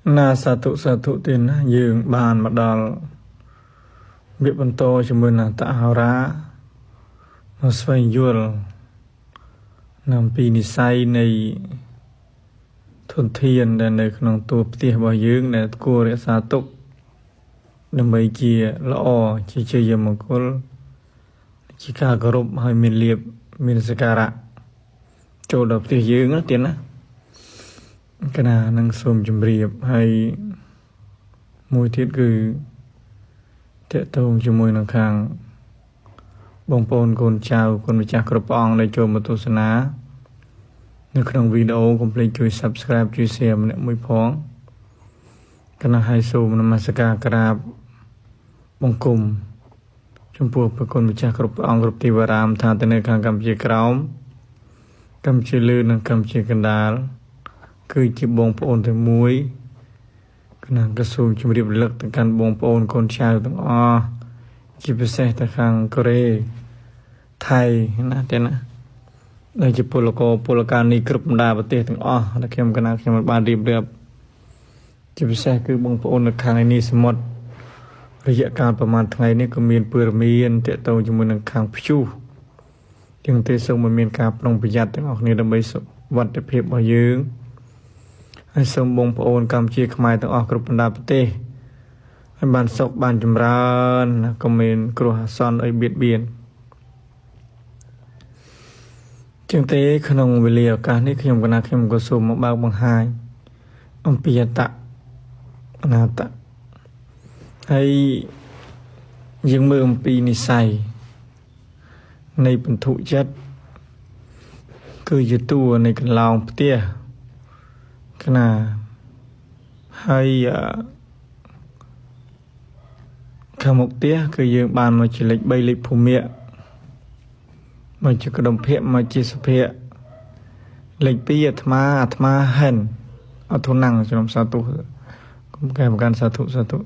Na satu tin dương bàn mà đào biết bận to cho mình là tạ hào ra nó xoay dual nằm pi ni say này thuần thiên để này không tu tiệt bảo dương để cô để sa tục để mấy kia lo chỉ chơi giờ một cô chỉ cả group hay mình liệp mình sẽ cả chỗ đọc tiệt dương đó tiền á cái nào năng xôm chùm riệp hay mùi thiết cứ tệ tông cho mùi năng khang bông bồn con chào con bị chạc rộp ong để cho một tổ sân á nếu không video complete chui subscribe chui share mình mùi phóng cái nào hay xôm nằm sát cả krab bông cùng trong buộc với con bị chạc rộp ong rộp tì và ram thà tên nơi khang cầm chì kráo cầm chì lư nâng cầm chì cần đá cứ chỉ bông bồn tới muối cái nào cái xùm chùm riệp lực từ căn bông bồn con trai từng chỉ phải xe từ khang Korea Thái na tên á đây chỉ Poloka ni group đa bát từng là kem cái nào kem ba riệp được chỉ phải xe cứ bông bồn từ khang nàyสมดระยะการประมาณថ្ងៃនេះក៏មានព័ត៌មានតេតងជាមួយនឹងខាងព្យុះទាំងទេសូមមានការប្រុងប្រយ័ត្នទាំងអស់គ្នាដើម្បីសុវត្ថិភាពរបស់យើងហើយសូមបងប្អូនកម្ពុជាខ្មែរទាំងអស់គ្រប់បណ្ដាប្រទេសឲ្យបានសុខបានចម្រើនកុំមានគ្រោះអាសន្នអីបៀតបៀនជាងទេក្នុងវេលាឱកាសនេះខ្ញុំក៏សូមមកបើកបង្ហាញអំពីអត្តអនាតហើយយើងមើលអំពីនិស្ស័យនៃបន្ធុចិត្តគឺជាតួនៃកន្លងផ្ទះขณะให้ខាងមុខផ្ទះគឺយើងបានមកជាលេខ3លេខភូមិមកជាកដុំភៈមកជាសុភៈលេខ2អាត្មាហិនអត់ធនំចំសាទុគុំកែប្រកាន់សាទុ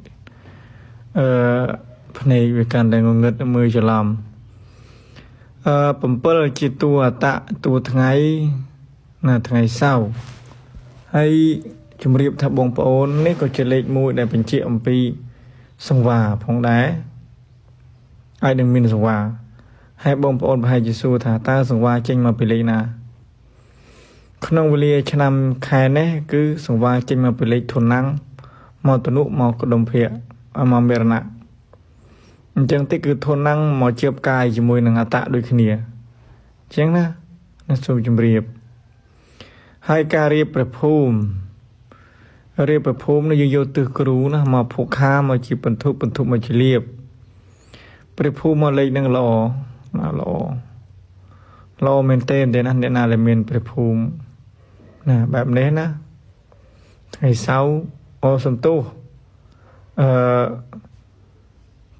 ភ្នែកវាកាន់តែងងឹតមើលច្រឡំ7ជាតួអតៈតួថ្ងៃណាថ្ងៃសៅរ៍ហើយជំរាបថាបងប្អូននេះក៏ជាលេខមួយដែលបញ្ជាក់អំពីសង្វារផងដែរហើយនឹងមានសង្វារហើយបងប្អូនប្រហែលជាសួរថាតើសង្វារចេញមកពីលេខណាក្នុងវេលាឆ្នាំខែនេះគឺសង្វារចេញមកពីលេខធនំមកតនុមកកដុំភៈមកមេរណៈអញ្ចឹងតិចគឺធនំមកជាបកាយជាមួយនឹងអតៈដូចគ្នាអញ្ចឹងណាសូមជម្រាបហើយការរៀបព្រះភូមិនេះយើងយកទិសគ្រូណាមកភូខាមកជាបន្ទុមកជាលៀបព្រះភូមិមកលេខនឹងល្អមែនទេណាអ្នកណាដែលមានព្រះភូមិណាបែបនេះណាថ្ងៃសៅរ៍សំទោស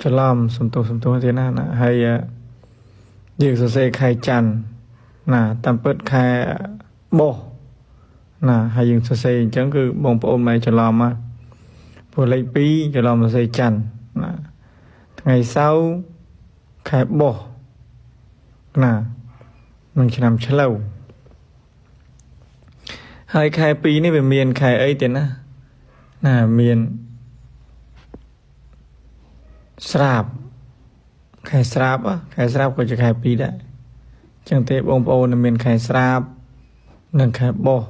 ច្រឡំសំទោសទេណាហើយយើងសរសេរខែច័ន្ទណាតាមពិតខែបោះណាហើយយើងសរសេរអញ្ចឹងគឺបងប្អូនមិនច្រឡំណាព្រោះលេខ2ច្រឡំសរសេរច័ន្ទណាថ្ងៃសៅរ៍ខែបោះណានឹងឆ្នាំឆ្លូវហើយខែ2នេះវាមានខែអីទេណាមានស្រាបខែស្រាបក៏ជាខែ2ដែរអញ្ចឹងទេបងប្អូនមានខែស្រាបនិងខែបោះ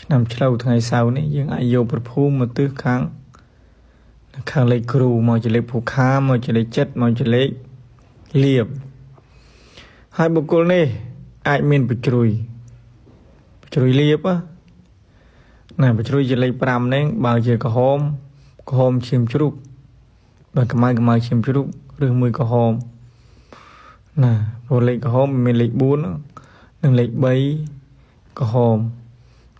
ឆ្នាំឆ្លូវថ្ងៃសៅរ៍នេះយើងអាចយកប្រភូមិមកទិសខាងលេខគ្រូមកជាលេខភូខាមកជាលេខ7មកជាលេខលៀបហើយបុគ្គលនេះអាចមានបជ្រុយលៀបណាបជ្រុយជាលេខ5នេះបើជាក្រហមឈាមជ្រូកបើខ្មៅឈាមជ្រូកឬមួយក្រហមណាព្រោះលេខក្រហមមានលេខ4និងលេខ3ក្រហម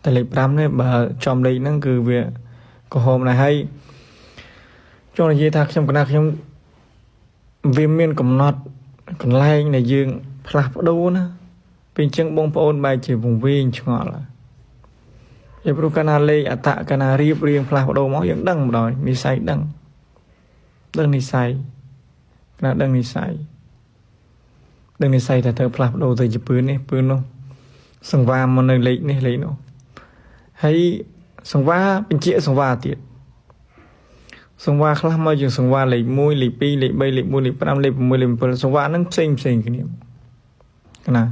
តែលេខ5នេះបើចំលេខហ្នឹងគឺវាក្រហមដែរហើយចង់និយាយថាខ្ញុំវាមានកំណត់កន្លែងដែលយើងផ្លាស់ប្ដូរណាពេលអញ្ចឹងបងប្អូនបែរជាវង្វេងឆ្ងល់ហើយព្រោះកាលណាលេខអតៈកាលណារៀបរៀងផ្លាស់ប្ដូរមកយើងដឹងម្ដងនិស្ស័យដឹងនិស្ស័យថាត្រូវផ្លាស់ប្ដូរទៅជាពឿននេះពឿននោះសង្វារមកនៅលេខនេះលេខនោះហើយ សង្វាបញ្ជាសង្វាទៀតសង្វាខ្លះមកជាសង្វាលេខ1លេខ2លេខ3លេខ4លេខ5លេខ6លេខ7សង្វាហ្នឹងផ្សេងគ្នាណា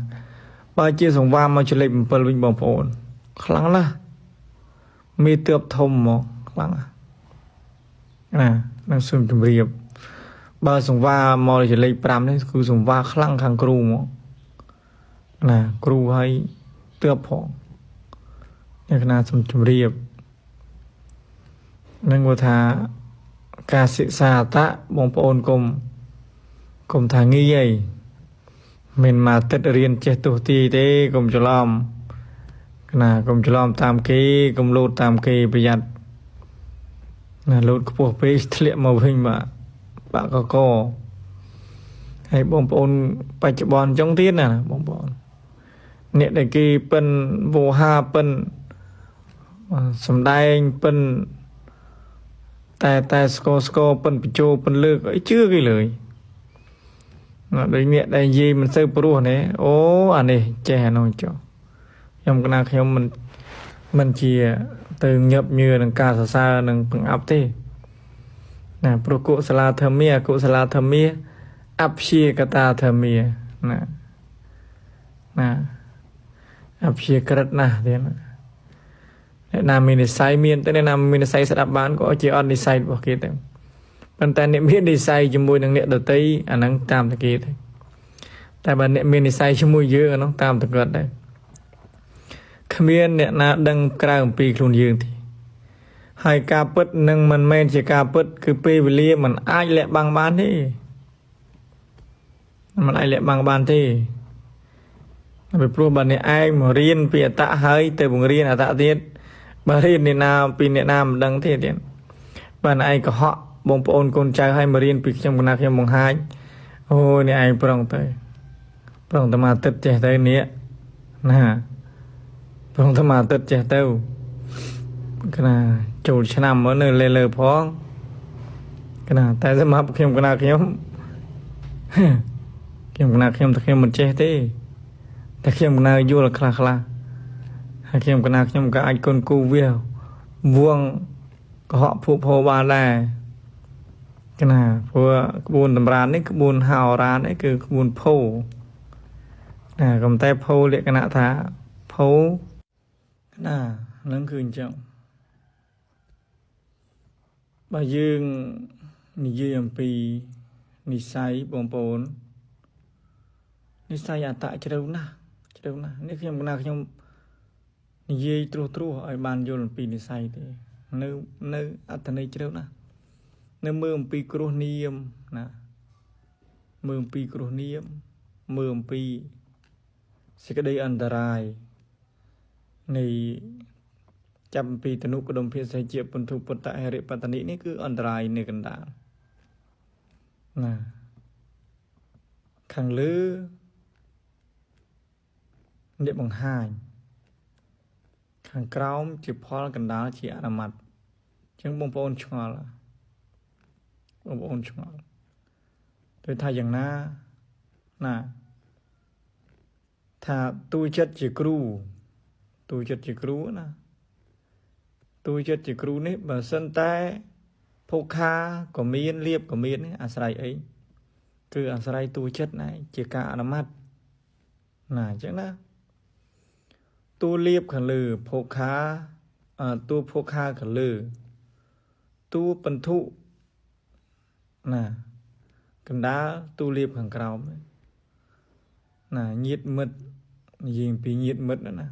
បើជាសង្វាមកជាលេខ7វិញបងប្អូនខ្លាំងណាស់មានទើបធំមកខ្លាំងណានឹងសូមជម្រាបបើសង្វាមកជាលេខ5នេះគឺសង្វាខ្លាំងខាងគ្រូមកណាគ្រូឲ្យទើបផងអ្នកណាសូមជម្រាបនឹងគាត់ថាការសិក្សាអត្តបងប្អូនកុំថាងាយអីមិនមកទឹករៀនចេះទោះទីទេកុំច្រឡំណាកុំច្រឡំតាមគេកុំលោតតាមគេប្រយ័ត្នណាលោតខ្ពស់ពេកធ្លាក់មកវិញបាក់កហើយបងប្អូនបច្ចុប្បន្នអញ្ចឹងទៀតណាបងប្អូនអ្នកដែលគេប៉ិនវោហាប៉ិនសំដែងប៉ិនតែស្គរប៉ិនបញ្ចោប៉ិនលើកអីជឿគេលើដូចអ្នកដែលនិយាយមិនសូវព្រោះណែអូអានេះចេះអានោះចុះខ្ញុំគណៈខ្ញុំមិនជាទៅញាប់ញឿនឹងការសរសើរនឹងបង្អាប់ទេណាព្រោះកុសលាធម្មាអកុសលាធម្មាអព្យាកតាធម្មាណាអព្យាក្រឹតណាស់ទៀតអ្នកណាមាននិស្ស័យមានតែអ្នកណាមាននិស្ស័យស្ដាប់បានក៏ជាអត់និស្ស័យរបស់គេទៅប៉ុន្តែអ្នកមាននិស្ស័យជាមួយនឹងអ្នកដទៃអាហ្នឹងតាមតែគេទៅតែបើអ្នកមាននិស្ស័យជាមួយយើងអានោះតាមតែគាត់ដែរគ្មានអ្នកណាដឹងក្រៅអំពីខ្លួនយើងទេហើយការពិតនឹងមិនមែនជាការពិតគឺពេលវេលាมันអាចលាក់បាំងបានទេมันអាចលាក់បាំងបានទេពីព្រោះបើអ្នកឯងមករៀនពីអត្តហើយទៅបង្រៀនអត្តទៀតបើរៀនអ្នកណាពីអ្នកណាមិនដឹងទេទៀតបើអ្នកឯងកុហកបងប្អូនកូនចៅឲ្យមករៀនពីខ្ញុំគណៈខ្ញុំបង្ហាញអូអ្នកឯងប្រងតែមកទឹកចេះទៅនេះណាប្រងតែមកទឹកចេះទៅគណៈចូលឆ្នាំមកនៅលើផងគណៈតែសម្រាប់ខ្ញុំគណៈខ្ញុំគណៈខ្ញុំតែខ្ញុំមិនចេះទេតែខ្ញុំគណៈយល់ខ្លះហើយខ្ញុំគណៈខ្ញុំក៏អាចគុនគូវាវងកុហកភពហោបានដែរគណៈព្រោះក្បួនតម្រាននេះក្បួនហោរាននេះគឺក្បួនភោណាកំតែភោលក្ខណៈថាភោណានឹងគឺអញ្ចឹងបើយើងនិយាយអំពីនិស្ស័យបងប្អូននិស្ស័យអត្តជ្រៅណាស់នេះខ្ញុំគណៈខ្ញុំនិយាយត្រួសឲ្យបានយល់អំពីនិស្ស័យទេនៅអត្តន័យជ្រៅណាស់នៅមើលអំពីគ្រោះនាមណាមើលអំពីគ្រោះនាមមើលអំពីសេចក្តីអន្តរាយនៃចាប់ពីតនុកដុំភាសាជាពន្ធុពុទ្ធហិរិបតនិនេះគឺអន្តរាយនៅកណ្ដាលណាខាងលើអ្នកបង្ហាញខាងក្រោមជាផលកណ្ដាលជាអនុម័តអញ្ចឹងបងប្អូនឆ្ងល់ទៅថាយ៉ាងណាថាទូចិត្តជាគ្រូណាទូចិត្តជាគ្រូនេះបើសិនតែភោខាក៏មានលៀបក៏មានអាស្រ័យអីគឺអាស្រ័យទូចិត្តណាជាការអនុម័តណាអញ្ចឹងណាទូលៀបខាងលើភោខាទូភោខាខាងលើទូបន្ធុណាកណ្ដាលទូលៀបខាងក្រោមណាញាតមិត្តនិយាយពីញាតមិត្តណា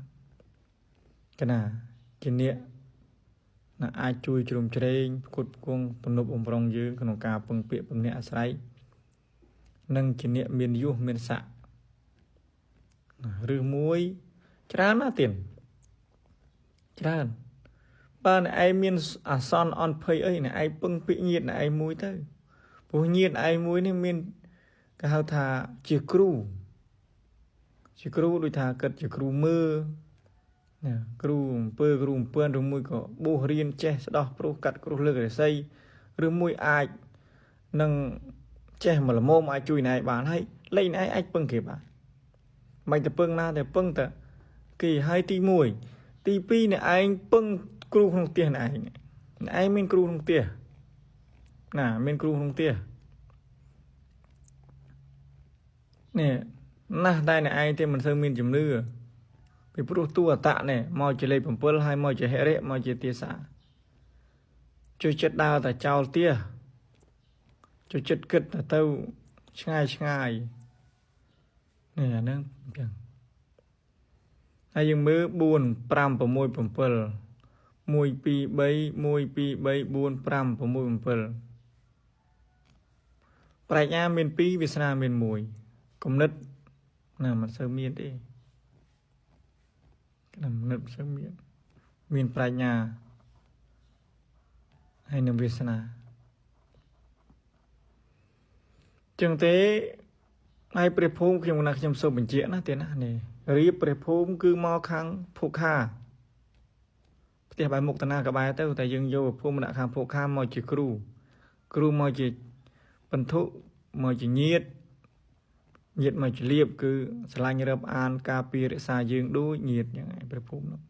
កណាជាអ្នកណាអាចជួយជ្រោមជ្រែងផ្គត់ផ្គង់ទំនុកបំរុងយើងក្នុងការពឹងពាក់ពំនាក់អាស្រ័យនិងជាអ្នកមានយុះមានស័ក្តិឬមួយច្រើនណាស់ទៀតច្រើនបើអ្នកឯងមានអាសន្នអន់ភ័យអីអ្នកឯងពឹងពាក់ញាតអ្នកឯងមួយទៅព្រោះញាតឯងមួយនេះមានគេហៅថាជាគ្រូដូចថាគិតជាគ្រូមើលណាគ្រូអំពើគ្រូអំពើឬមួយក៏បួសរៀនចេះស្ដោះព្រោះកាត់គ្រោះលើករាសីឬមួយអាចនឹងចេះមកល្មមអាចជួយណែបានហើយលេងណែអាចពឹងគេបានមិនទៅពឹងណាតែពឹងតែគេឲ្យទី1ទី2អ្នកឯងពឹង គ្រូក្នុងផ្ទះឯងមានគ្រូក្នុងផ្ទះណាមានគ្រូក្នុងផ្ទះនេះណាស់តែអ្នកឯងទេមិនសូវមានជំនឿពីព្រោះតួអតៈនេះមកជាលេខ7ហើយមកជាហិរិមកជាទាសាជួយចិត្តដើរតែចោលផ្ទះជួយចិត្តគិតទៅឆ្ងាយនេះអាហ្នឹងអញ្ចឹងហើយយើងមើល4 5 6 7 1 2 3 1 2 3 4 5 6 7ប្រាជ្ញាមាន2វាសនាមាន1គំនិតណាមិនសូវមានទេគំនិតមិនសូវមានប្រាជ្ញាហើយនឹងវាសនាចឹងទេហើយព្រះភូមិខ្ញុំសូមបញ្ជាក់ណាទៀតណានេះរៀបព្រះភូមិគឺមកខាងភូខាផ្ទះបាយមុខតាណាក៏បែរទៅតែយើងយកភូមិដាក់ខាងភូខាមកជាគ្រូមកជាបន្ទុមកជាញាតិមកជាលៀបគឺស្រឡាញ់រឹបអានការពាររក្សាយើងដូចញាតិយ៉ាងឯងព្រះភូមិនោះ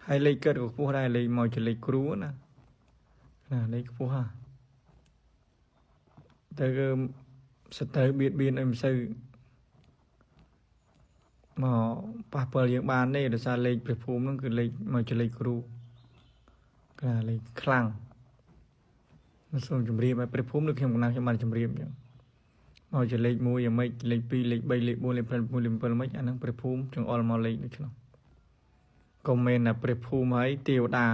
ហើយលេខកើតក៏ខ្ពស់ដែរលេខមកជាលេខគ្រូណាលេខខ្ពស់ហ่าតែគឺសត្រូវបៀតបៀនអីមិនសូវមកប៉ះពាល់យើងបានទេដោយសារលេខព្រះភូមិហ្នឹងគឺលេខមកជាលេខគ្រូលេខខ្លាំងមកសូមជម្រាបឲ្យព្រះភូមិដូចខ្ញុំបានជម្រាបអញ្ចឹងមកជាលេខ1យ៉ាងម៉េចលេខ2លេខ3លេខ4លេខ5លេខ6លេខ7មិនអាហ្នឹងព្រះភូមិចង្អុលមកលេខដូចនោះក៏មិនថាព្រះភូមិហើយទេវតា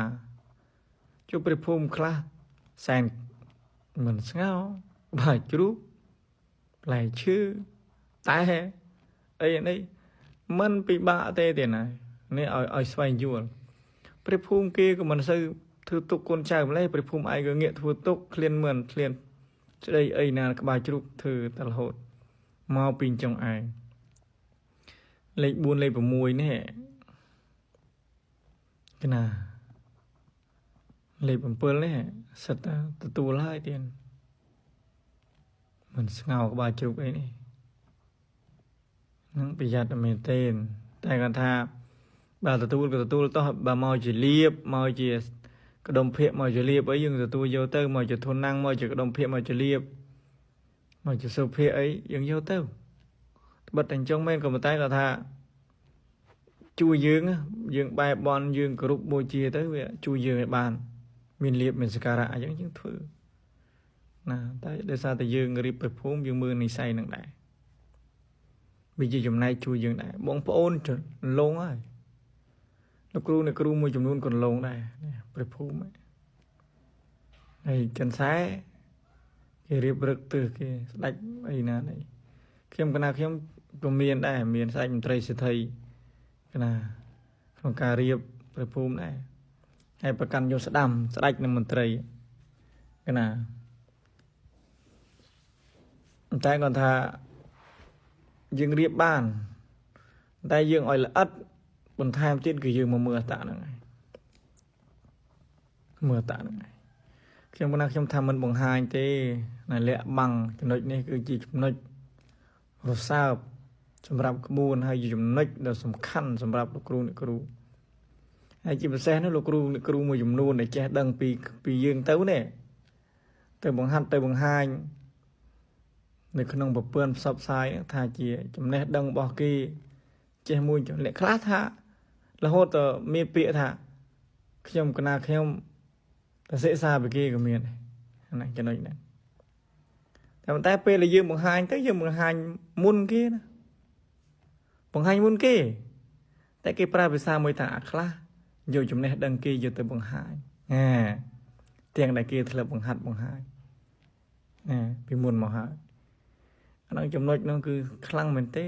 ជួបព្រះភូមិខ្លះសែនមិនស្ងោបាយជ្រូកផ្លែឈើតែអីនេះមិនពិបាកទេណានេះឲ្យស្វែងយល់ព្រះភូមិគេក៏មិនសូវធ្វើទុកកូនចៅម្លេះព្រះភូមិឯងក៏ងាកធ្វើទុកឃ្លានស្ដីអីណាក្បាលជ្រូកធ្វើតែរហូតមកពីចុងឯងលេខ4លេខ6នេះកណាលេខ7នេះសិតទទួលហើយទៀតមិនស្ងោក្បាលជ្រូកអីនេះនឹងប្រយ័ត្នមែនទេតែគាត់ថាបើទទួលក៏ទទួលតោះបើមកជាលៀបមកជាក្ដុំភ័ក្រមកជាលៀបអីយើងទទួលយកទៅមកជាធនណាំងមកជាក្ដុំភ័ក្រមកជាលៀបមកជាសុភ័ក្រអីយើងយកទៅបិទតែអញ្ចឹងមែនក៏ប៉ុន្តែគាត់ថាជួយយើងបែបបន់យើងគោរពបូជាទៅវាជួយយើងឲ្យបានមានលៀបមានសក្ការៈអញ្ចឹងយើងធ្វើណាតែដោយសារតែយើងរៀបព្រះភូមិយើងមើលនិស្ស័យនឹងដែរវាជាចំណែកជួយយើងដែរបងប្អូនលងហើយលោកគ្រូមួយចំនួនក៏លងដែរព្រះភូមិហើយចិនសែគេរៀបរឹកទើសគេស្ដេចអីណានេះខ្ញុំក៏មានដែរមានស្ដេចមន្ត្រីសិទ្ធិណាក្នុងការរៀបព្រះភូមិដែរហើយប្រកាន់យកស្ដាំស្ដេចនិងមន្ត្រីណាតែគាត់ថាយើងរៀបបានតែយើងឲ្យល្អិតបន្ថែមទៀតគឺយើងមកមើលអត្តហ្នឹងហើយមើលអត្តហ្នឹងហើយខ្ញុំថាមិនបង្ហាញទេណាលាក់បាំងចំណុចនេះគឺជាចំណុចរសើបសម្រាប់ក្បួនហើយជាចំណុចដ៏សំខាន់សម្រាប់លោកគ្រូអ្នកគ្រូហើយជាពិសេសនោះលោកគ្រូអ្នកគ្រូមួយចំនួនដែលចេះដឹងពីយើងទៅនេះទៅបង្ហាត់ទៅបង្ហាញនៅក្នុងប្រព័ន្ធផ្សព្វផ្សាយថាជាចំណេះដឹងរបស់គេចេះមួយចំណេះខ្លះថារហូតទៅមានពាក្យថាខ្ញុំទៅសិក្សាពីគេក៏មានហ្នឹងចំណុចហ្នឹងតែប៉ុន្តែពេលដែលយើងបង្ហាញទៅយើងបង្ហាញមុនគេណាបង្ហាញមុនគេតែគេប្រើភាសាមួយថាអាខ្លះយកចំណេះដឹងគេយកទៅបង្ហាញទាំងដែលគេធ្លាប់បង្ហាត់បង្ហាញពីមុនមកហើយអានោះចំណុចនោះគឺខ្លាំងមែនទេ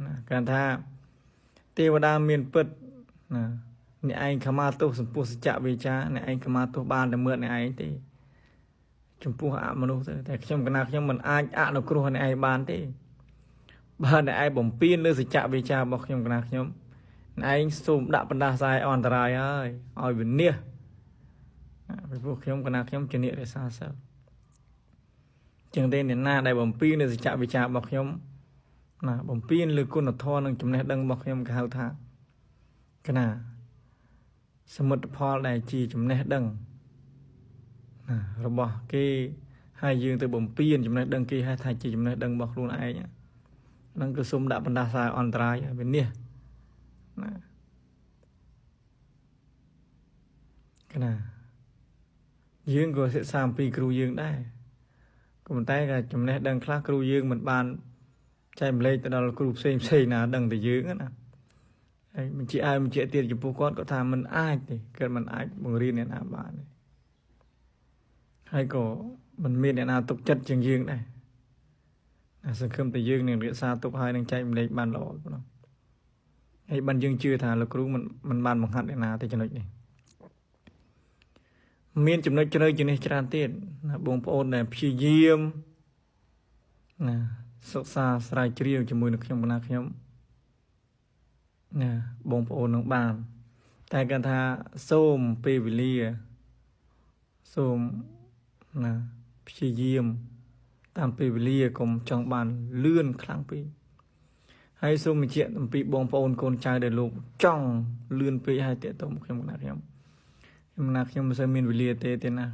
ណាគាត់ថាទេវតាមានពិតណាអ្នកឯងខមាទោសចំពោះសច្ចវិជ្ជាអ្នកឯងខមាទោសបានតែមើលអ្នកឯងទេចំពោះអមនុស្សទៅតែខ្ញុំមិនអាចអនុគ្រោះអ្នកឯងបានទេបើអ្នកឯងបំពេញលើសច្ចវិជ្ជារបស់ខ្ញុំអ្នកឯងសូមដាក់បណ្ដាសាយអន្តរាយហើយឲ្យវិនិច្ឆ័យពីព្រោះខ្ញុំជាអ្នករក្សាសិលចឹងទេអ្នកណាដែលបំពេញលើសច្ចវិជ្ជារបស់ខ្ញុំណាបំពេញលើគុណធម៌និងចំណេះដឹងរបស់ខ្ញុំគេហៅថាកណា สมุดพอได้จีจำแนกดังเราบอกกี่ให้ยืนtừบ่มเปลี่ยนจำแนกดังกี่ให้ไทยจีจำแนกดังบอกluôn ai nháนั่นคือซุ่มดับบรรดาสายอันตรายเป็นเนี่ยนะขนาดยืนก็เสีย3 ปีครูยืนได้ก็มันแต่ก็จำแนกดังคลาครูยืนเหมือนบานใจมันเลยแต่เราครูเซ่นะดังแต่ยืนนะmình chỉ ai mình chỉ tiền cho bố con có thà mình ai thì cần mình ai bằng riêng này nào bạn này hay có mình miền này nào tục chất chừng dương này sân khâm từ dương này xa tục hai đang chạy mình lấy bàn lọ hay bàn dương chưa thà là cứ mình bàn bằng hạt này nào thì cho nó này miền chấm nơi cho này tràn tiền bông ôn này phi diêm nè sốt xa sài chiêu cho mùi được không bằng khôngบงโอนน้องบานแต่กันทาส้มเปวิเลียส้มพิเยี่ยมตามเปวิเลียกรมจังบานเลื่อนครั้งปีให้ส้มมีเจียตปีบงโอนคนใจเดือดลูกจ้องเลื่อนปีให้เตะต้มเข้มหนักเข้มใส่เมียนวิเลียเตะนะ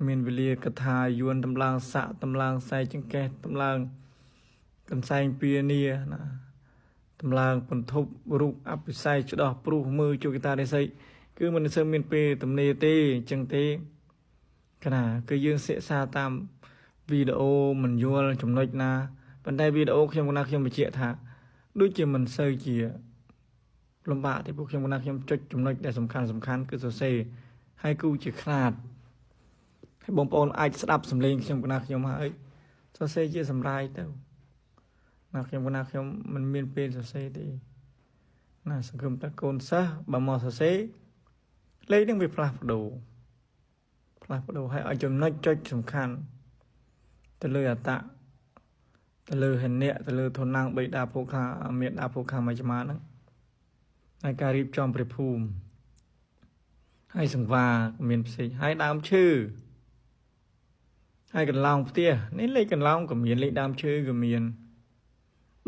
เมียนวิเลียกระทายยวนตำลางสะตำลางใส่จังแกตำลางกันใส่เปียเนียตำลางปนทบรูปอัพไซจุดออกปลุกมือจูกิตาได้ใส่คือมันเสมีนเปตำเนเตจังเตขนาดคือยืนเสียซาตามวิดีโอมันยัวจำนวนนะปันได้วิดีโอเข้มกันเข้มไปเจียท่าด้วยเจมันเซเจียลำบากที่พวกเข้มกันเข้มจุดจำนวนได้สำคัญคือโซเซให้กูจะขนาดให้บงปอนไอสลับสำเร็จเข้มกันเข้มมาโซเซเจียสำไรเต้านักเขียนคนนักเขียนมันมีเป็นสเสดีสังคมตะโกนซะบะมอสเสเลยต้องไปพลาดดูให้เอาจำนวนจุดสำคัญตะเลยตะตะเลยเห็นเนี่ยตะเลยทนนั่งใบดาโพคาเมียดาโพคามาจะมานั่งในการรีบจอมประภูมิให้สังวาเมียนสิให้ดามชื่อให้กันลองเตี้ยนี่เลยกันลองกับเมียนเลยดามชื่อกับเมียน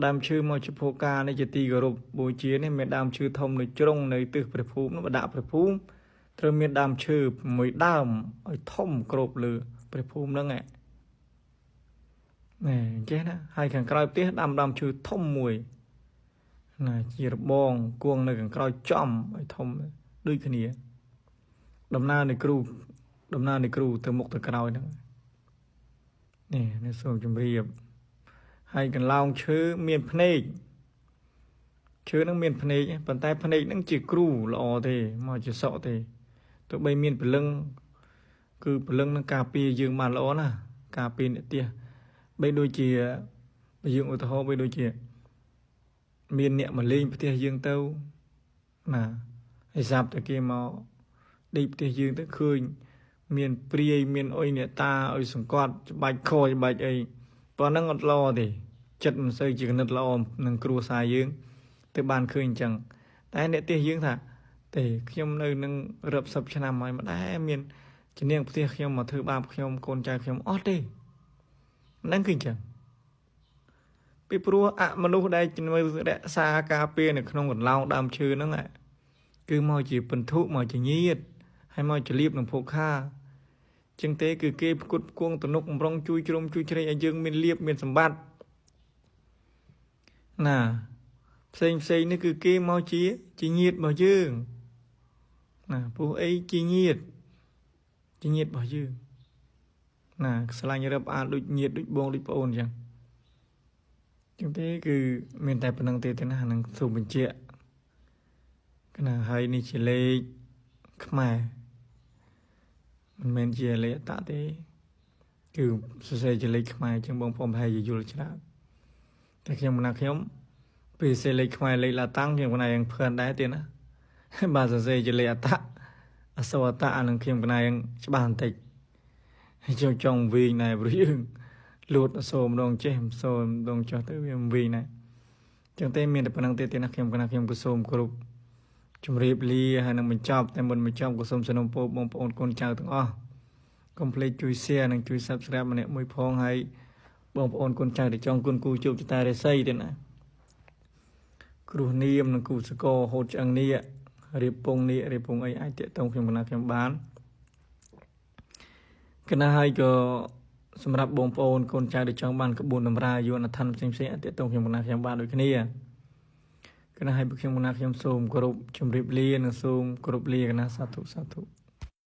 ดามชื่อมอชโพกาในจตีกรุบบูเชียนี่เมียดามชื่อทมในจงในตึกประภูมินบดาประภูมิเธอเมียดามชื่อมวยดามไอ้ทมกรุบเลยประภูมินั่งไงนี่แค่นะให้ขังกลายเตี้ยดามชื่อทมมวยจีรบองกวงในขังกลายจอมไอ้ทมด้วยขณีดำหน้าในครูเธอมุกเธอกลายนั่งนี่ในส่วนจำเรียบให้กันลองชื่อเมียนพเนจชื่อนั่งเมียนพเนจปันใต้พเนจนั่งจีกรูหล่อเทมาจีสอเทตัวใบเมียนเป็นเรื่องคือเป็นเรื่องนั่งกาปียืงมาหล่อนะกาปีเนี่ยเตี้ยใบโดยจีใบยืงอุตโหใบโดยจีเมียนเนี่ยมันเลี้ยงไปเตี้ยยืงเต้าให้ซับตะเกียมาดีไปเตี้ยยืงตะคืนเมียนเปรียเมียนอ้อยเนี่ยตาอ้อยสงกอดใบคอใบไอตอนนั้นอดรอดิจัดมันใส่จีกันนัดรอหนึ่งครัวสายยืงแต่บ้านคืนจังแต่เนี่ยเตี้ยยืงท่าแต่ขยมในหนึ่งรับสับชนะมาได้เมียนจะเนียงเตี้ยขยมมาถือบาปขยมโกนใจขยมอดดินั่นคือจังไปปลัวมนุษย์ได้จนมาได้ซากาเปียเนี่ยขนมกับเราดำชื่อนั่นแหละคือมอจีเป็นทุมอจียีดให้มอจะรีบหนึ่งพกฆ่าจึงเตะคือเก็บกุดกวงตนกร้องจุยจมจุยเฉยยังมีเรียบมีสมบัติเซ็งนี่คือเก็บมอจียีดบ่ยืงผู้ไอ้จียีดบ่ยืงสลายรับอาดุยีดดุบงดุปอนจังจึงเตะคือมีแต่พนังเตะแต่หน้าหนังสูบเป็นเจี๊ยขณะให้นี่เฉลยขมายมันเป็นเจเลยตาเตคือสุดท้ายเจเลยขมายจึงบงพอมให้อยู่ชนะแต่ยังมันนักยมปีเซเลยขมายเลยละตั้งยังคนไหนยังเพื่อนได้เตียนะบาสุดท้ายเจเลยตาอสวัตตาอันนึงยังคนไหนยังฉบับติให้เจ้าจงวีในบริยุงหลุดโสมดงเจมโสมดงจอดตัวยังวีในจึงเตมีแต่พนังเตเตนักยมคนนักยมกุศลกรุบจุมรีบลีให้นังมันชอบแต่บนมันชอบกุศลสนมโปบงปอนคนเจ้าทั้งคอมเพลตจุยเสียนังจุยซับสแครบมันเนี่ยมวยพองให้บงปอนคนเจ้าได้จองกุนกูจูบจะตายได้ใส่เด่นนะครูเนียมนังกูสกอโหดจังนี้ រៀបពងនេះរៀបពងអីអាចតាក់ទងខ្ញុំកណាខ្ញុំបានកណាហើយក៏សម្រាប់បងប្អូនកូនចៅដែលចង់បានក្បួនតម្រាយន្តដ្ឋានផ្សេងៗអាចតាក់ទងខ្ញុំកណាខ្ញុំបានដូចគ្នាកណាហើយខ្ញុំកណាខ្ញុំសូមគោរពជម្រាបលានិងសូមគោរពលាកណាសាធុ